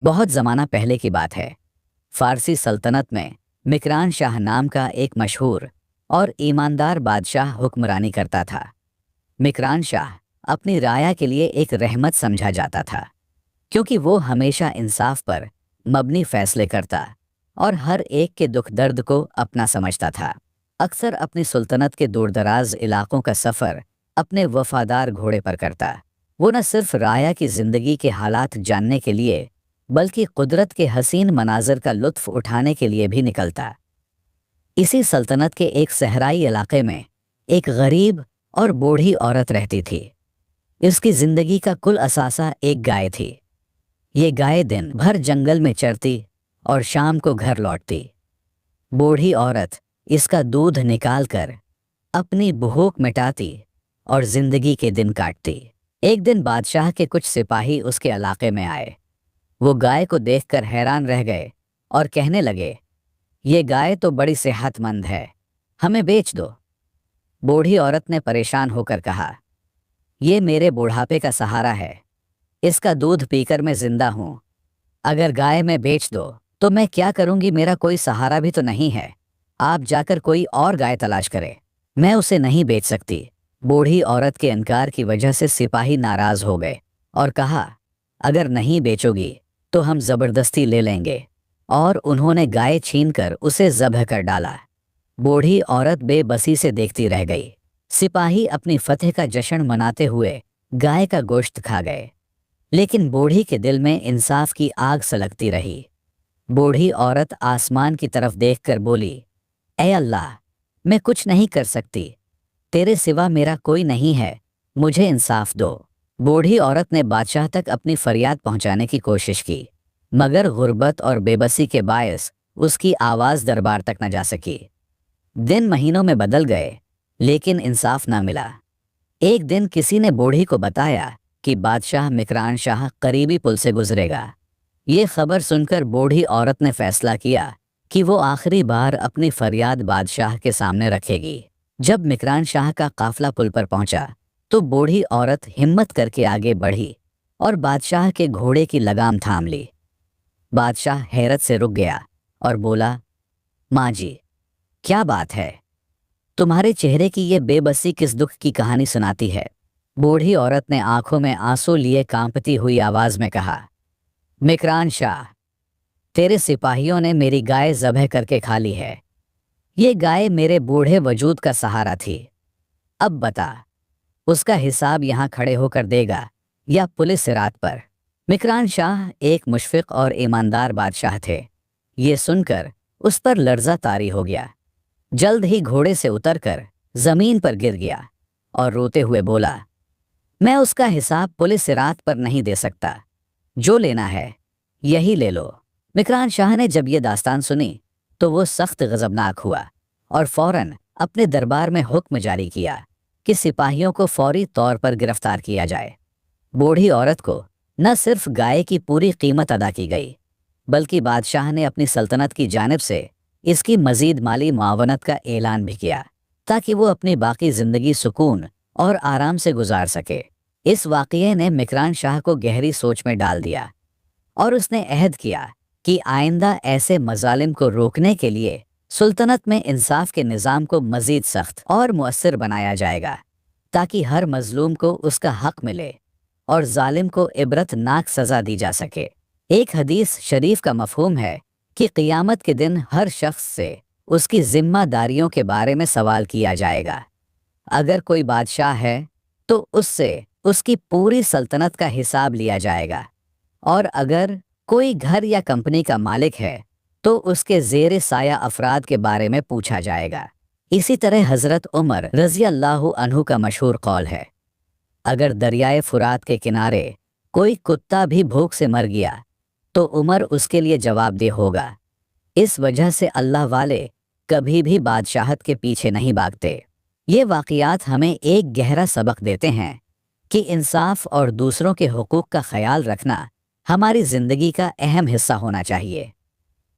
बहुत ज़माना पहले की बात है। फ़ारसी सल्तनत में मिकरान शाह नाम का एक मशहूर और ईमानदार बादशाह हुक्मरानी करता था। मिकरान शाह अपनी राया के लिए एक रहमत समझा जाता था, क्योंकि वो हमेशा इंसाफ पर मबनी फैसले करता और हर एक के दुख दर्द को अपना समझता था। अक्सर अपनी सुल्तनत के दूरदराज इलाकों का सफ़र अपने वफादार घोड़े पर करता। वो न सिर्फ राया की ज़िंदगी के हालात जानने के लिए बल्कि कुदरत के हसीन मनाजर का लुत्फ़ उठाने के लिए भी निकलता। इसी सल्तनत के एक सहराई इलाके में एक गरीब और बूढ़ी औरत रहती थी। इसकी ज़िंदगी का कुल असासा एक गाय थी। ये गाय दिन भर जंगल में चरती और शाम को घर लौटती। बूढ़ी औरत इसका दूध निकाल कर अपनी भूख मिटाती और ज़िंदगी के दिन काटती। एक दिन बादशाह के कुछ सिपाही उसके इलाके में आए। वो गाय को देखकर हैरान रह गए और कहने लगे, ये गाय तो बड़ी सेहतमंद है, हमें बेच दो। बूढ़ी औरत ने परेशान होकर कहा, ये मेरे बुढ़ापे का सहारा है, इसका दूध पीकर मैं जिंदा हूँ। अगर गाय में बेच दो तो मैं क्या करूँगी, मेरा कोई सहारा भी तो नहीं है। आप जाकर कोई और गाय तलाश करें, मैं उसे नहीं बेच सकती। बूढ़ी औरत के इनकार की वजह से सिपाही नाराज़ हो गए और कहा, अगर नहीं बेचोगी तो हम ज़बरदस्ती ले लेंगे। और उन्होंने गाय छीनकर उसे ज़ब्ह कर डाला। बूढ़ी औरत बेबसी से देखती रह गई। सिपाही अपनी फतह का जश्न मनाते हुए गाय का गोश्त खा गए, लेकिन बूढ़ी के दिल में इंसाफ की आग सलगती रही। बूढ़ी औरत आसमान की तरफ देखकर बोली, ऐ अल्लाह, मैं कुछ नहीं कर सकती, तेरे सिवा मेरा कोई नहीं है, मुझे इंसाफ दो। बूढ़ी औरत ने बादशाह तक अपनी फरियाद पहुंचाने की कोशिश की, मगर गुर्बत और बेबसी के बायस उसकी आवाज़ दरबार तक न जा सकी। दिन महीनों में बदल गए, लेकिन इंसाफ ना मिला। एक दिन किसी ने बूढ़ी को बताया कि बादशाह मिकरान शाह करीबी पुल से गुजरेगा। ये खबर सुनकर बूढ़ी औरत ने फैसला किया कि वो आखिरी बार अपनी फरियाद बादशाह के सामने रखेगी। जब मिकरान शाह का काफिला पुल पर पहुंचा तो बूढ़ी औरत हिम्मत करके आगे बढ़ी और बादशाह के घोड़े की लगाम थाम ली। बादशाह हैरत से रुक गया और बोला, माँ जी, क्या बात है, तुम्हारे चेहरे की ये बेबसी किस दुख की कहानी सुनाती है। बूढ़ी औरत ने आंखों में आंसू लिए कांपती हुई आवाज में कहा, मिकरान शाह, तेरे सिपाहियों ने मेरी गाय ज़ब्ह करके खा ली है। ये गाय मेरे बूढ़े वजूद का सहारा थी। अब बता, उसका हिसाब यहाँ खड़े होकर देगा या पुलिस सिरात पर। मिकरान शाह एक मुशफ़िक़ और ईमानदार बादशाह थे। ये सुनकर उस पर लर्ज़ा तारी हो गया। जल्द ही घोड़े से उतरकर ज़मीन पर गिर गया और रोते हुए बोला, मैं उसका हिसाब पुलिस सिरात पर नहीं दे सकता, जो लेना है यही ले लो। मिकरान शाह ने जब ये दास्तान सुनी तो वो सख्त गज़बनाक हुआ और फ़ौरन अपने दरबार में हुक्म जारी किया कि सिपाहियों को फौरी तौर पर गिरफ्तार किया जाए। बूढ़ी औरत को न सिर्फ गाय की पूरी कीमत अदा की गई, बल्कि बादशाह ने अपनी सल्तनत की जानिब से इसकी मज़ीद माली मुआवनत का ऐलान भी किया, ताकि वो अपनी बाकी ज़िंदगी सुकून और आराम से गुजार सके। इस वाक़ये ने मिकरान शाह को गहरी सोच में डाल दिया और उसने अहद किया कि आइंदा ऐसे मज़ालिम को रोकने के लिए सुल्तनत में इंसाफ के निज़ाम को मज़ीद सख्त और मुअस्सिर बनाया जाएगा, ताकि हर मज़लूम को उसका हक़ मिले और जालिम को इबरतनाक सज़ा दी जा सके। एक हदीस शरीफ का मफ़हूम है कि क़ियामत के दिन हर शख्स से उसकी ज़िम्मेदारियों के बारे में सवाल किया जाएगा। अगर कोई बादशाह है तो उससे उसकी पूरी सल्तनत का हिसाब लिया जाएगा, और अगर कोई घर या कंपनी का मालिक है तो उसके ज़ेरे साया अफराद के बारे में पूछा जाएगा। इसी तरह हज़रत उमर रज़ी अल्लाहु अन्हु का मशहूर कौल है, अगर दरियाए फुरात के किनारे कोई कुत्ता भी भूख से मर गया तो उमर उसके लिए जवाबदेह होगा। इस वजह से अल्लाह वाले कभी भी बादशाहत के पीछे नहीं भागते। ये वाक़ियात हमें एक गहरा सबक देते हैं कि इंसाफ और दूसरों के हुकूक का ख्याल रखना हमारी ज़िंदगी का अहम हिस्सा होना चाहिए।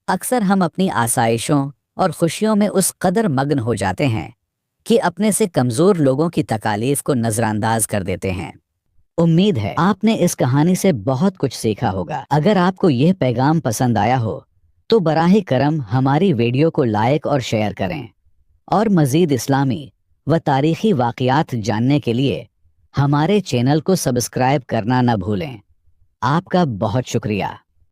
अक्सर हम अपनी आसाइशों और खुशियों में उस कदर मग्न हो जाते हैं कि अपने से कमज़ोर लोगों की तकालीफ को नज़रअंदाज कर देते हैं। امید ہے آپ نے اس کہانی سے بہت کچھ سیکھا ہوگا۔ اگر آپ کو یہ پیغام پسند آیا ہو تو براہ کرم ہماری ویڈیو کو لائک اور شیئر کریں، اور مزید اسلامی و تاریخی واقعات جاننے کے لیے ہمارے چینل کو سبسکرائب کرنا نہ بھولیں۔ آپ کا بہت شکریہ۔